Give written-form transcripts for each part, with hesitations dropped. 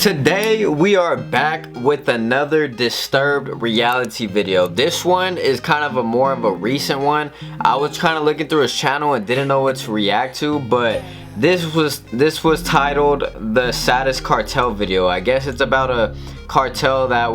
Today we are back with another disturbed reality video. This one is kind of more of a recent one. I was kind of looking through his channel and didn't know what to react to, but this was titled the Saddest Cartel video. I guess it's about a cartel that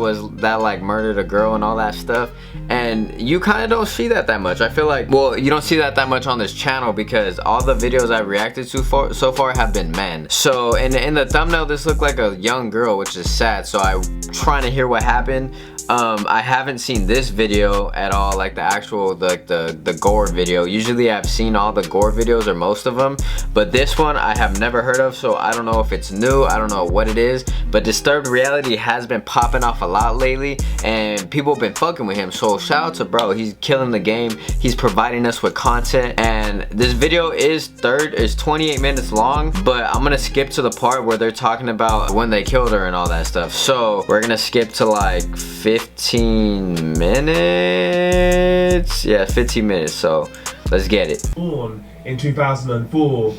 like murdered a girl and all that stuff, and you kind of don't see that much. I feel like, well, you don't see that much on this channel because all the videos I reacted to so far have been men. So in the thumbnail this looked like a young girl, which is sad, so I'm trying to hear what happened. I haven't seen this video at all, like the actual the gore video. Usually I've seen all the gore videos or most of them, but this one I have never heard of, so I don't know if it's new, I don't know what it is. But Disturbed Reality has been popping off a lot lately and people have been fucking with him, so shout out to bro. He's killing the game, he's providing us with content, and this video is 28 minutes long, but I'm gonna skip to the part where they're talking about when they killed her and all that stuff. So we're gonna skip to like 15 minutes. Yeah, 15 minutes, so let's get it. Born in 2004,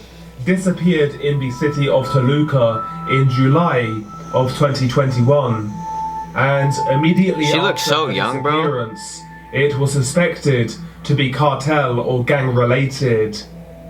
disappeared in the city of Toluca in July of 2021, and immediately she looks after so her young, bro. It was suspected to be cartel or gang related.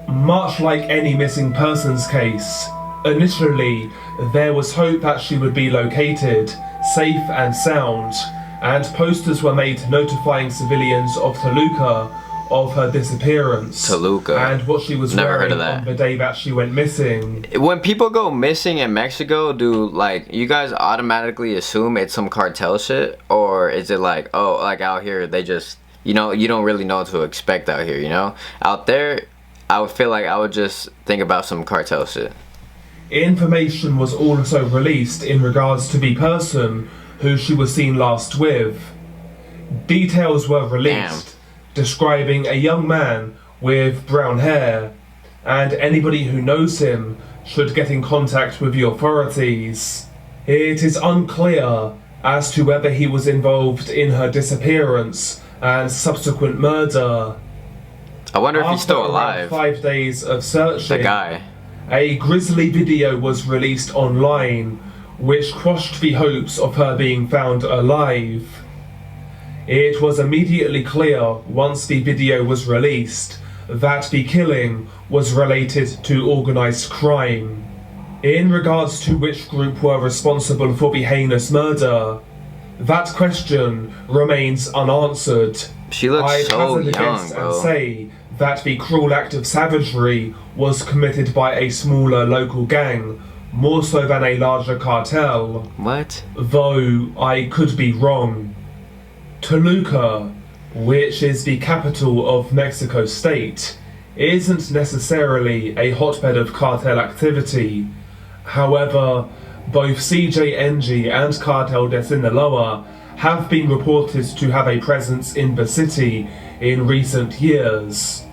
Much like any missing persons case, initially there was hope that she would be located safe and sound, and posters were made notifying civilians of Toluca of her disappearance and what she was wearing on the day that she went missing. When people go missing in Mexico, do like you guys automatically assume it's some cartel shit, or is it like, oh, like out here they just, you know, you don't really know what to expect out here, you know? Out there I would feel like I would just think about some cartel shit. Information was also released in regards to the person who she was seen last with. Details were released describing a young man with brown hair, and anybody who knows him should get in contact with the authorities. It is unclear as to whether he was involved in her disappearance and subsequent murder. I wonder if he's still alive. After 5 days of searching, the guy, a grisly video was released online which crushed the hopes of her being found alive. It was immediately clear once the video was released that the killing was related to organised crime. In regards to which group were responsible for the heinous murder, that question remains unanswered. She looks so young, bro. And say that the cruel act of savagery was committed by a smaller local gang, more so than a larger cartel. What? Though I could be wrong. Toluca, which is the capital of Mexico State, isn't necessarily a hotbed of cartel activity. However, both CJNG and Cartel de Sinaloa have been reported to have a presence in the city in recent years.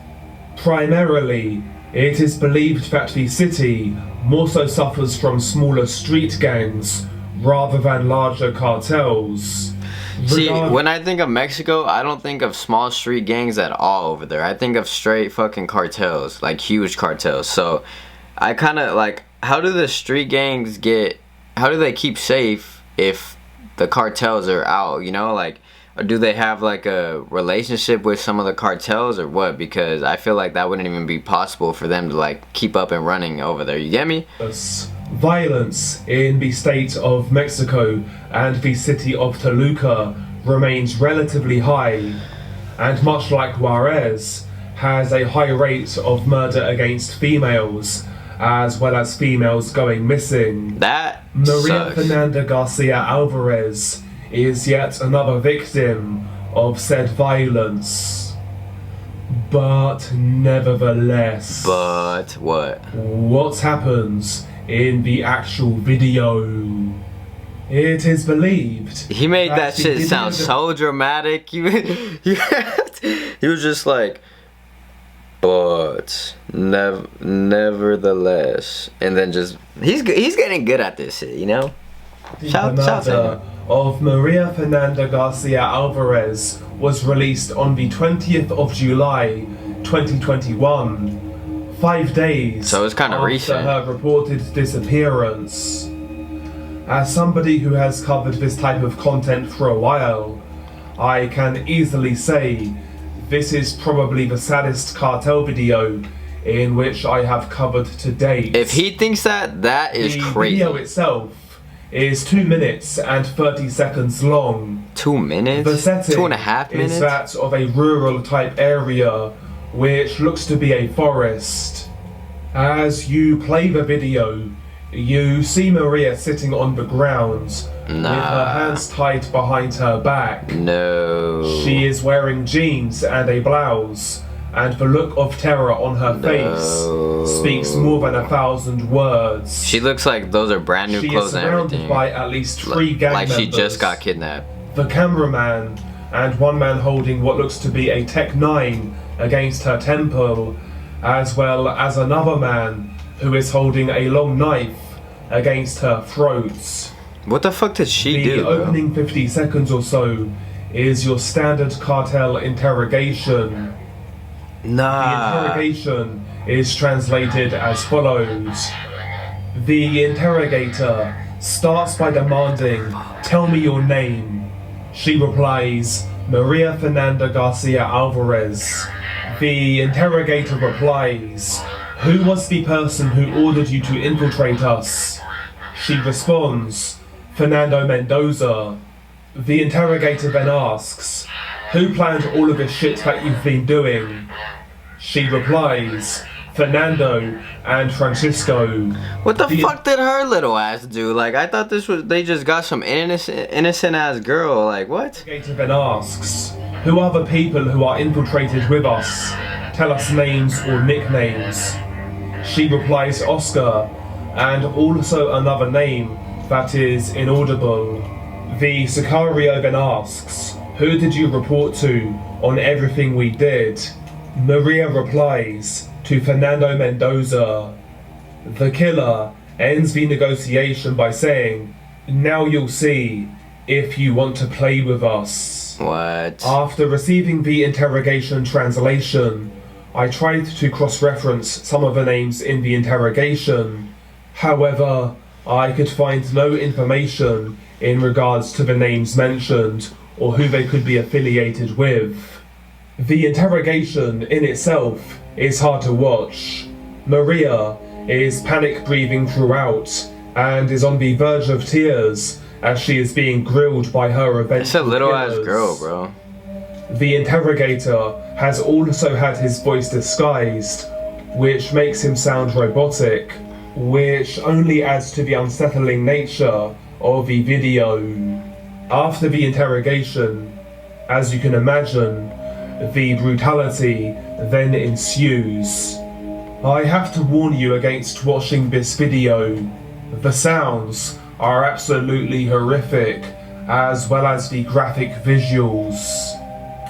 Primarily, it is believed that the city more so suffers from smaller street gangs rather than larger cartels. See, when I think of Mexico, I don't think of small street gangs at all over there. I think of straight fucking cartels, like huge cartels. So I kind of like, how do the street gangs how do they keep safe if the cartels are out, you know? Like, or do they have like a relationship with some of the cartels or what? Because I feel like that wouldn't even be possible for them to like keep up and running over there, you get me? Violence in the state of Mexico and the city of Toluca remains relatively high, and much like Juarez, has a high rate of murder against females, as well as females going missing. That Maria sucks. Fernanda Garcia Alvarez is yet another victim of said violence. But nevertheless... But what? What happens in the actual video? It is believed he made that shit sound so dramatic. He was just like, but nevertheless, and then just he's getting good at this shit, you know. Shout to him. Of Maria Fernanda Garcia Alvarez was released on the 20th of July 2021, 5 days so it's kind of recent after her reported disappearance. As somebody who has covered this type of content for a while, I can easily say this is probably the saddest Cartel video in which I have covered to date. If he thinks that, that is crazy. The video itself is 2 minutes and 30 seconds long. 2 minutes? The setting 2.5 minutes? is that of a rural type area which looks to be a forest. As you play the video, you see Maria sitting on the ground with her hands tied behind her back. No. She is wearing jeans and a blouse, and the look of terror on her face speaks more than 1,000 words. She looks like those are brand new clothes and everything. She is surrounded by at least 3 gang members. Like she just got kidnapped. The cameraman and one man holding what looks to be a Tech 9 against her temple, as well as another man who is holding a long knife against her throat. What the fuck did she do? The opening 50 seconds or so is your standard Cartel interrogation. The interrogation is translated as follows. The interrogator starts by demanding, "Tell me your name." She replies, "Maria Fernanda Garcia Alvarez." The interrogator replies, "Who was the person who ordered you to infiltrate us?" She responds, "Fernando Mendoza." The interrogator then asks, "Who planned all of this shit that you've been doing?" She replies, "Fernando and Francisco." What the fuck did her little ass do? Like, I thought this was, they just got some innocent ass girl. Like, what? The interrogator then asks, "Who are the people who are infiltrated with us? Tell us names or nicknames." She replies, "Oscar," and also another name that is inaudible. The Sicario then asks, "Who did you report to on everything we did?" Maria replies, "To Fernando Mendoza." The killer ends the negotiation by saying, "Now you'll see if you want to play with us." What? After receiving the interrogation translation, I tried to cross-reference some of the names in the interrogation. However, I could find no information in regards to the names mentioned or who they could be affiliated with. The interrogation in itself is hard to watch. Maria is panic breathing throughout and is on the verge of tears as she is being grilled by her eventual It's a little killers. ass girl, bro. The interrogator has also had his voice disguised, which makes him sound robotic, which only adds to the unsettling nature of the video. After the interrogation, as you can imagine, the brutality then ensues. I have to warn you against watching this video. The sounds are absolutely horrific, as well as the graphic visuals.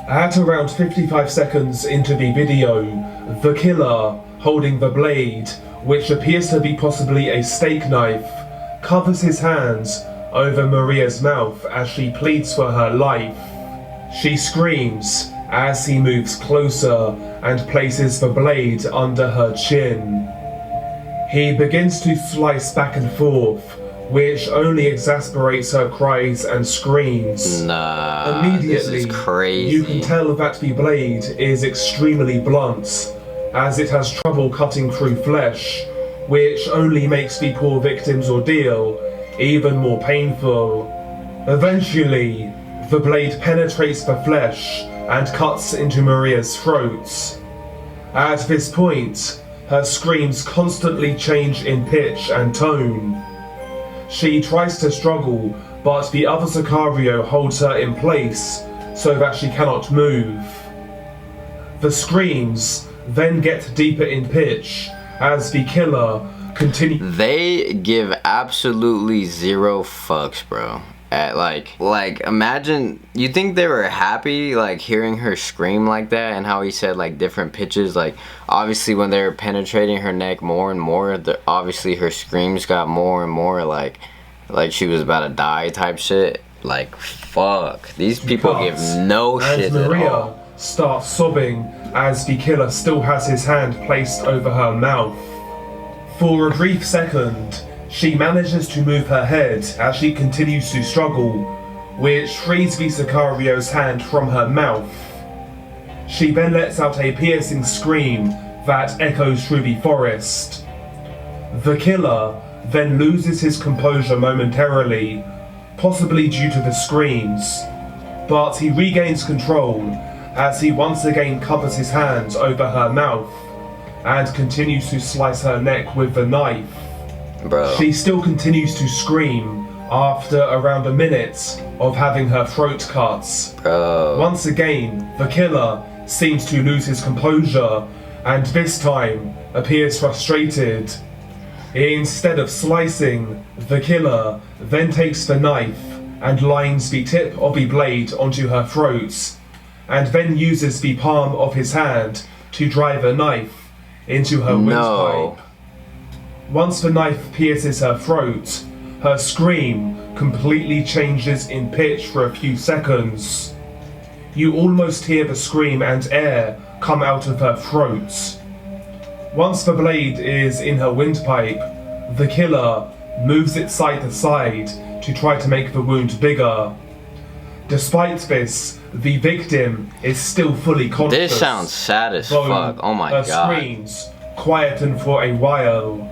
At around 55 seconds into the video, the killer, holding the blade, which appears to be possibly a steak knife, covers his hands over Maria's mouth as she pleads for her life. She screams as he moves closer and places the blade under her chin. He begins to slice back and forth, which only exasperates her cries and screams. Immediately, this is crazy. you can tell that the blade is extremely blunt, as it has trouble cutting through flesh, which only makes the poor victim's ordeal even more painful. Eventually, the blade penetrates the flesh and cuts into Maria's throat. At this point, her screams constantly change in pitch and tone. She tries to struggle, but the other Sicario holds her in place so that she cannot move. The screams then get deeper in pitch as the killer continues. They give absolutely zero fucks, bro. Like imagine, you think they were happy like hearing her scream like that, and how he said like different pitches, like obviously when they were penetrating her neck more and more, obviously her screams got more and more like she was about to die type shit. Like, fuck, these people give no shit at all. Maria starts sobbing as the killer still has his hand placed over her mouth. For a brief second, She manages to move her head as she continues to struggle, which frees Sicario's hand from her mouth. She then lets out a piercing scream that echoes through the forest. The killer then loses his composure momentarily, possibly due to the screams, but he regains control as he once again covers his hand over her mouth and continues to slice her neck with the knife. Bro. She still continues to scream after around a minute of having her throat cut. Bro. Once again, the killer seems to lose his composure and this time appears frustrated. Instead of slicing, the killer then takes the knife and lines the tip of the blade onto her throat, and then uses the palm of his hand to drive a knife into her windpipe. Once the knife pierces her throat, her scream completely changes in pitch for a few seconds. You almost hear the scream and air come out of her throat. Once the blade is in her windpipe, the killer moves it side to side to try to make the wound bigger. Despite this, the victim is still fully conscious. This sounds sad as fuck. Oh my god. Her screams quieten for a while.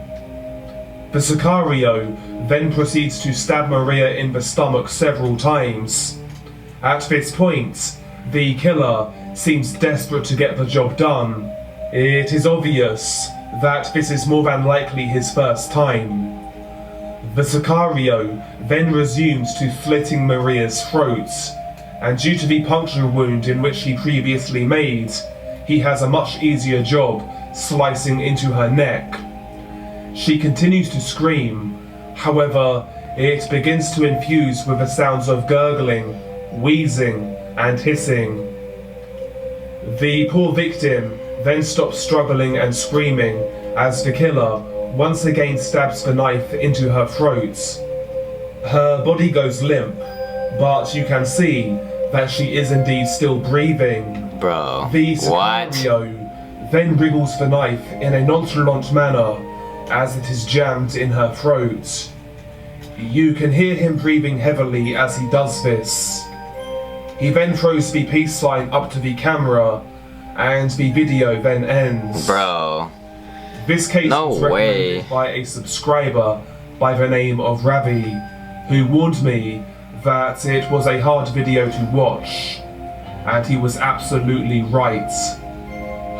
The Sicario then proceeds to stab Maria in the stomach several times. At this point, the killer seems desperate to get the job done. It is obvious that this is more than likely his first time. The Sicario then resumes to slitting Maria's throat, and due to the puncture wound in which he previously made, he has a much easier job slicing into her neck. She continues to scream, however, it begins to infuse with the sounds of gurgling, wheezing, and hissing. The poor victim then stops struggling and screaming as the killer once again stabs the knife into her throat. Her body goes limp, but you can see that she is indeed still breathing. Bro, the what? Sicario then wriggles the knife in a nonchalant manner as it is jammed in her throat. You can hear him breathing heavily as he does this. He then throws the peace sign up to the camera, and the video then ends. Bro. This case was recommended by a subscriber by the name of Ravi, who warned me that it was a hard video to watch, and he was absolutely right.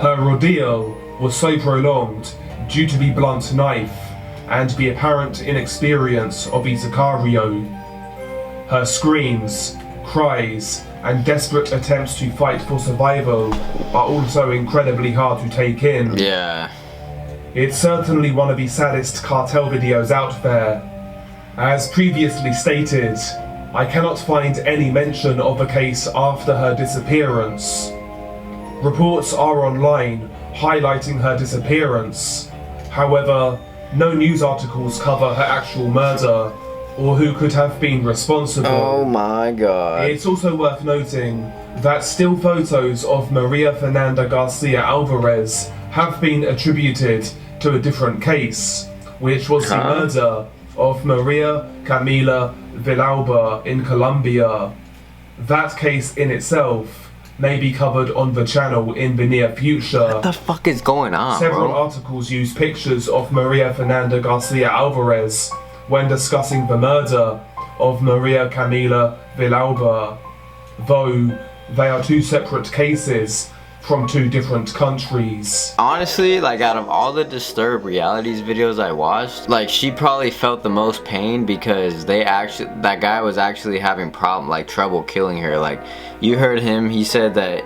Her ordeal was so prolonged due to the blunt knife and the apparent inexperience of the Sicario. Her screams, cries, and desperate attempts to fight for survival are also incredibly hard to take in. Yeah. It's certainly one of the saddest cartel videos out there. As previously stated, I cannot find any mention of the case after her disappearance. Reports are online highlighting her disappearance. However, no news articles cover her actual murder or who could have been responsible. Oh my god. It's also worth noting that still photos of Maria Fernanda Garcia Alvarez have been attributed to a different case, which was the murder of Maria Camila Villalba in Colombia. That case in itself may be covered on the channel in the near future. What the fuck is going on, Several articles use pictures of Maria Fernanda Garcia Alvarez when discussing the murder of Maria Camila Villalba, though they are two separate cases from two different countries. Honestly, like out of all the Disturbed Realities videos I watched, like she probably felt the most pain because that guy was actually having trouble killing her. Like you heard him, he said that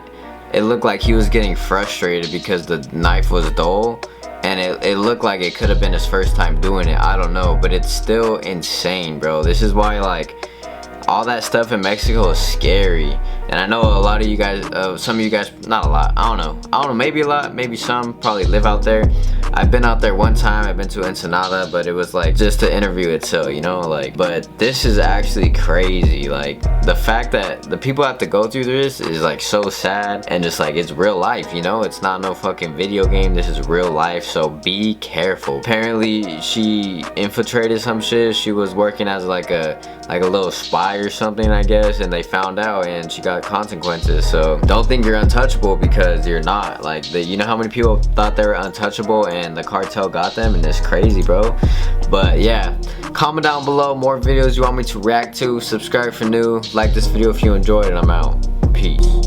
it looked like he was getting frustrated because the knife was dull, and it looked like it could have been his first time doing it. I don't know, but it's still insane, bro. This is why like all that stuff in Mexico is scary. And I know a lot of you guys, some of you guys, not a lot, I don't know, maybe a lot, maybe some probably live out there. I've been out there one time, I've been to Ensenada, but it was like just to interview itself, you know, like, but this is actually crazy. Like, the fact that the people have to go through this is like so sad, and just like, it's real life, you know, it's not no fucking video game, this is real life, so be careful. Apparently she infiltrated some shit, she was working as like a little spy or something, I guess, and they found out and she got consequences. So don't think you're untouchable, because you're not. Like, you know how many people thought they were untouchable and the cartel got them, and it's crazy, bro. But yeah, comment down below more videos you want me to react to, subscribe for new, like this video if you enjoyed it. I'm out. Peace.